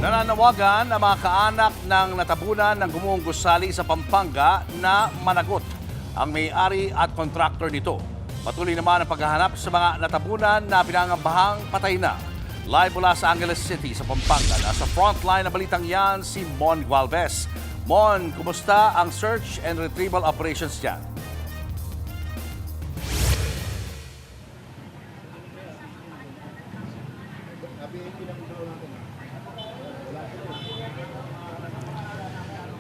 Nananawagan ang mga kaanak ng natabunan ng gumuhong gusali sa Pampanga na managot ang may-ari at kontraktor nito. Patuloy naman ang paghahanap sa mga natabunan na pinangambahang patay na. Live mula sa Angeles City sa Pampanga, nasa frontline na balitang yan si Mon Gualvez. Mon, kumusta ang search and retrieval operations dyan?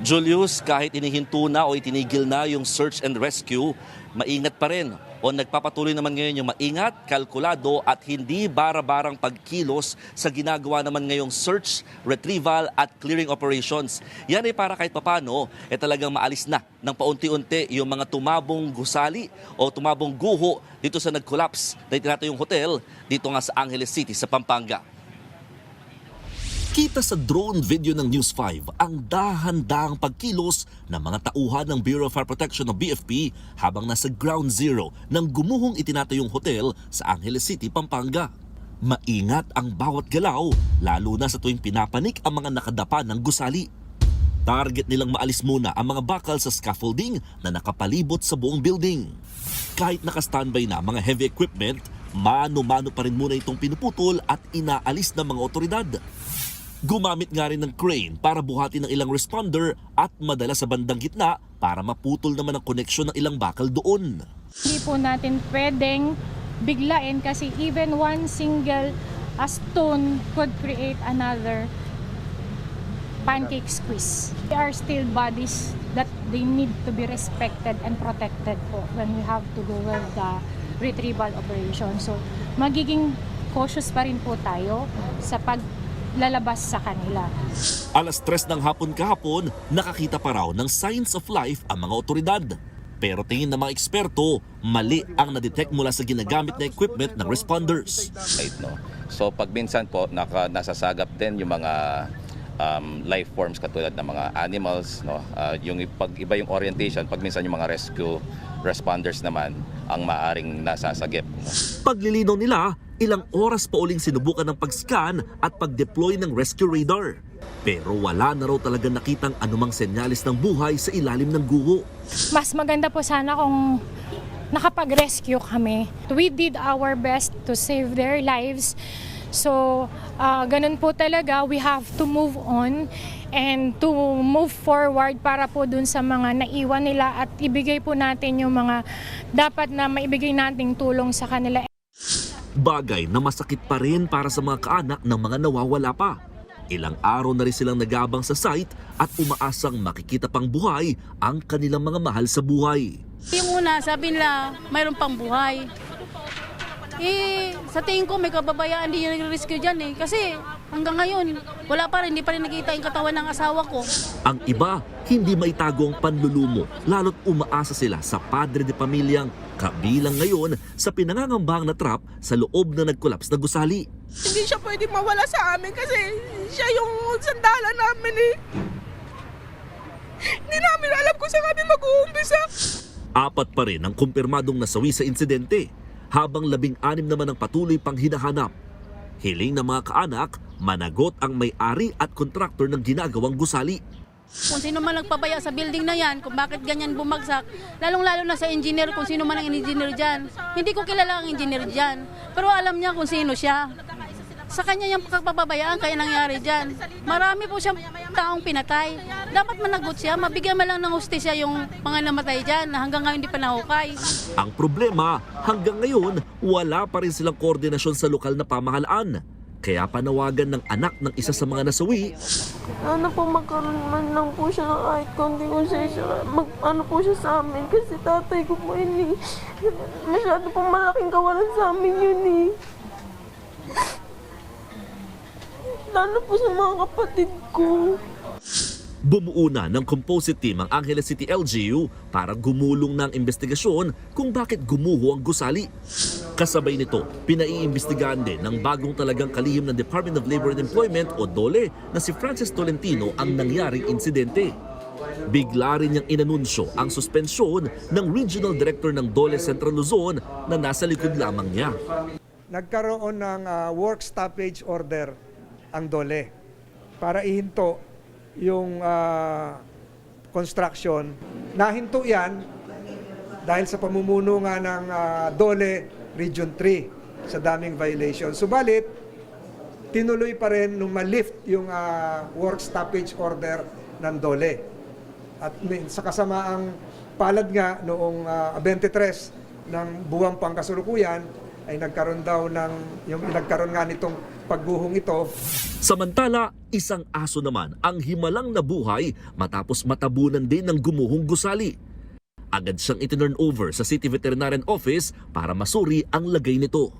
Julius, kahit inihinto na o itinigil na yung search and rescue, maingat pa rin o nagpapatuloy naman ngayon yung maingat, kalkulado at hindi bara-barang pagkilos sa ginagawa naman ngayong search, retrieval at clearing operations. Yan ay para kahit papano, talagang maalis na ng paunti-unti yung mga tumabong gusali o tumabong guho dito sa nag-collapse na itinatayong hotel dito nga sa Angeles City sa Pampanga. Kita sa drone video ng News 5 ang dahan-dahang pagkilos ng mga tauhan ng Bureau of Fire Protection o BFP habang nasa ground zero ng gumuhong itinatayong hotel sa Angeles City, Pampanga. Maingat ang bawat galaw, lalo na sa tuwing pinapanik ang mga nakadapa ng gusali. Target nilang maalis muna ang mga bakal sa scaffolding na nakapalibot sa buong building. Kahit naka-standby na mga heavy equipment, mano-mano pa rin muna itong pinuputol at inaalis ng mga otoridad. Gumamit nga rin ng crane para buhatin ng ilang responder at madala sa bandang gitna para maputol naman ang koneksyon ng ilang bakal doon. Hindi po natin pwedeng biglain kasi even one single stone could create another pancake squeeze. There are still bodies that they need to be respected and protected po when we have to go with the retrieval operation. So magiging cautious pa rin po tayo sa lalabas sa kanila. Alas 3 ng hapon kahapon, nakakita pa raw ng signs of life ang mga otoridad. Pero tingin ng mga eksperto, mali ang na-detect mula sa ginagamit na equipment ng responders. So pag minsan po nasasagap din yung mga life forms katulad ng mga animals, yung pag iba yung orientation, pag minsan yung mga rescue responders naman ang maaring nasasagip. Paglilinaw nila, ilang oras pa uling sinubukan ng pag-scan at pag-deploy ng rescue radar. Pero wala na raw talaga nakitang anumang senyalis ng buhay sa ilalim ng guho. Mas maganda po sana kung nakapag-rescue kami. We did our best to save their lives. So, ganun po talaga, we have to move on and to move forward para po dun sa mga naiwan nila at ibigay po natin yung mga dapat na maibigay nating tulong sa kanila. Bagay na masakit pa rin para sa mga kaanak ng mga nawawala pa. Ilang araw na rin silang nag-aabang sa site at umaasang makikita pang buhay ang kanilang mga mahal sa buhay. Yung una, sabi nila, mayroon pang buhay. Sa tingin ko may kababayaan din yung rescue dyan kasi hanggang ngayon, wala pa rin, hindi pa rin nakita yung katawan ng asawa ko. Ang iba, hindi maitago ang panlulumo, lalo't umaasa sila sa padre de pamilyang kabilang ngayon sa pinangangambahang na trap sa loob na nag-collapse na gusali. Hindi siya pwede mawala sa amin kasi siya yung sandalan namin . Hindi namin alam kung saan kami mag-uumpisa. 4 pa rin ang kumpirmadong nasawi sa insidente, habang 16 naman ang patuloy pang hinahanap. Hiling ng mga kaanak, managot ang may-ari at kontraktor ng ginagawang gusali. Kung sino man nagpabaya sa building na yan, kung bakit ganyan bumagsak, lalong-lalo na sa engineer, kung sino man ang engineer dyan. Hindi ko kilala ang engineer dyan, pero alam niya kung sino siya. Sa kanya yung pagpapabayaan kaya nangyari dyan. Marami po siyang taong pinatay. Dapat managot siya, mabigyan man lang ng hustisya yung mga namatay dyan na hanggang ngayon hindi pa nahukay. Ang problema, hanggang ngayon, wala pa rin silang koordinasyon sa lokal na pamahalaan. Kaya panawagan ng anak ng isa sa mga nasawi. Sana po magkaroon man lang po siya ng kahit konting konsensya. Po siya sa amin kasi tatay ko po yun . Masyado po malaking kawalan sa amin yun . Lalo po sa mga kapatid ko. Bumuo na ng composite team ang Angeles City LGU para gumulong ng investigasyon kung bakit gumuho ang gusali. Kasabay nito, pinaiimbestigahan din ng bagong talagang kalihim ng Department of Labor and Employment o DOLE na si Francis Tolentino ang nangyaring insidente. Bigla rin niyang inanunsyo ang suspensyon ng Regional Director ng DOLE Central Luzon na nasa likod lamang niya. Nagkaroon ng work stoppage order ang DOLE. para ihinto yung construction. Nahinto yan dahil sa pamumuno nga ng DOLE Region 3 sa daming violation. Subalit, tinuloy pa rin nung ma-lift yung work stoppage order ng DOLE. At sa kasamaang palad nga noong 23 ng buwang pangkasalukuyan ay nagkaroon nga nitong pagguhong ito. Samantala, isang aso naman ang himalang nabuhay matapos matabunan din ng gumuhong gusali. Agad siyang itinurn over sa City Veterinarian Office para masuri ang lagay nito.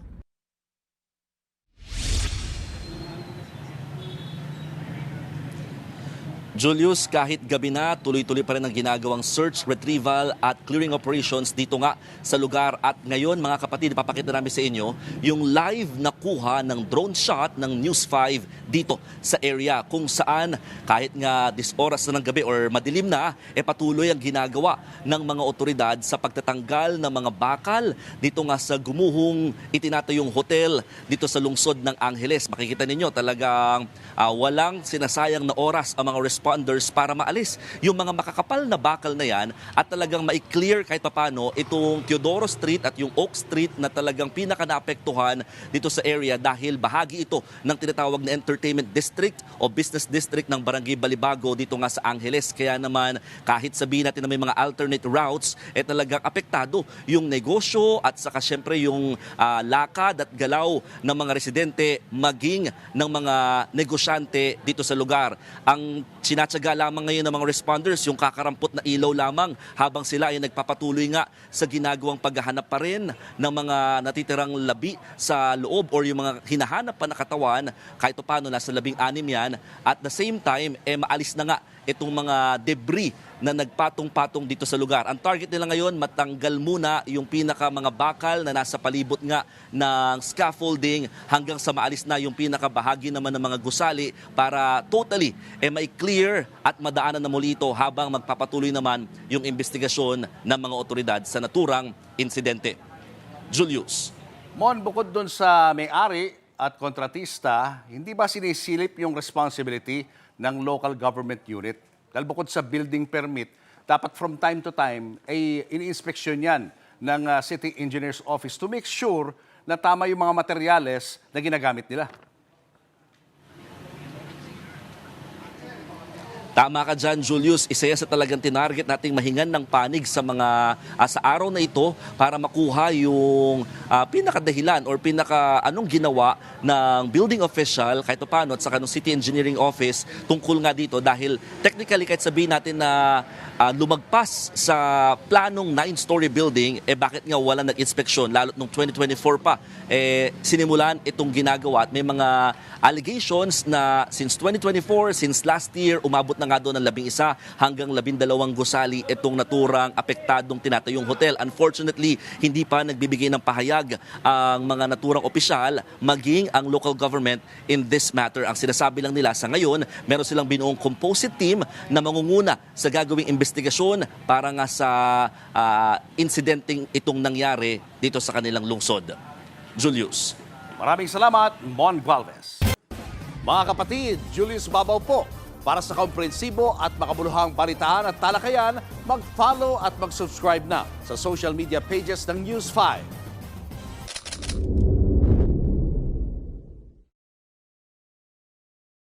Julius, kahit gabi na, tuloy-tuloy pa rin ang ginagawang search, retrieval at clearing operations dito nga sa lugar. At ngayon, mga kapatid, ipapakita namin sa inyo yung live na kuha ng drone shot ng News 5 dito sa area kung saan kahit nga oras na ng gabi or madilim na, patuloy ang ginagawa ng mga otoridad sa pagtatanggal ng mga bakal dito nga sa gumuhong itinatayong hotel dito sa lungsod ng Angeles. Makikita ninyo talagang walang sinasayang na oras ang mga responders para maalis yung mga makakapal na bakal na yan at talagang ma-clear kahit papano itong Teodoro Street at yung Oak Street na talagang pinaka-naapektuhan dito sa area dahil bahagi ito ng tinatawag na Entertainment District o Business District ng Barangay Balibago dito nga sa Angeles. Kaya naman kahit sabihin natin na may mga alternate routes, talagang apektado yung negosyo at saka syempre yung lakad at galaw ng mga residente maging ng mga negosyante dito sa lugar. Ang sinatsaga lamang ngayon ng mga responders yung kakarampot na ilaw lamang habang sila ay nagpapatuloy nga sa ginagawang paghahanap pa rin ng mga natitirang labi sa loob or yung mga hinahanap pa na katawan kahit paano nasa 16 yan. At the same time, maalis na nga itong mga debris na nagpatong-patong dito sa lugar. Ang target nila ngayon, matanggal muna yung pinaka mga bakal na nasa palibot nga ng scaffolding hanggang sa maalis na yung pinaka bahagi naman ng mga gusali para totally may clear at madaanan na muli ito habang magpapatuloy naman yung investigasyon ng mga otoridad sa naturang insidente. Julius. Mon, bukod dun sa may-ari at kontratista, hindi ba sinisilip yung responsibility ng local government unit? Dahil bukod sa building permit, dapat from time to time ay ini-inspeksyon yan ng City Engineer's Office to make sure na tama yung mga materyales na ginagamit nila. Tama ka dyan, Julius. Isa yan sa talagang tinarget nating mahingan ng panig sa mga sa araw na ito para makuha yung pinakadahilan or anong ginawa ng building official kahit paano at saka ng City Engineering Office tungkol nga dito dahil technically kahit sabihin natin na lumagpas sa planong 9-story building, bakit nga wala nag-inspeksyon lalo't nung 2024 pa sinimulan itong ginagawa at may mga allegations na since 2024, since last year, umabot na nga doon ng 11 hanggang 12 gusali itong naturang apektadong tinatayong hotel. Unfortunately, hindi pa nagbibigay ng pahayag ang mga naturang opisyal maging ang local government in this matter. Ang sinasabi lang nila sa ngayon, meron silang binuong composite team na mangunguna sa gagawing investigasyon para nga sa incidenting itong nangyari dito sa kanilang lungsod. Julius. Maraming salamat, Mon Gualvez. Mga kapatid, Julius Babaw po. Para sa komprehensibo at makabuluhang balitaan at talakayan, mag-follow at mag-subscribe na sa social media pages ng News 5.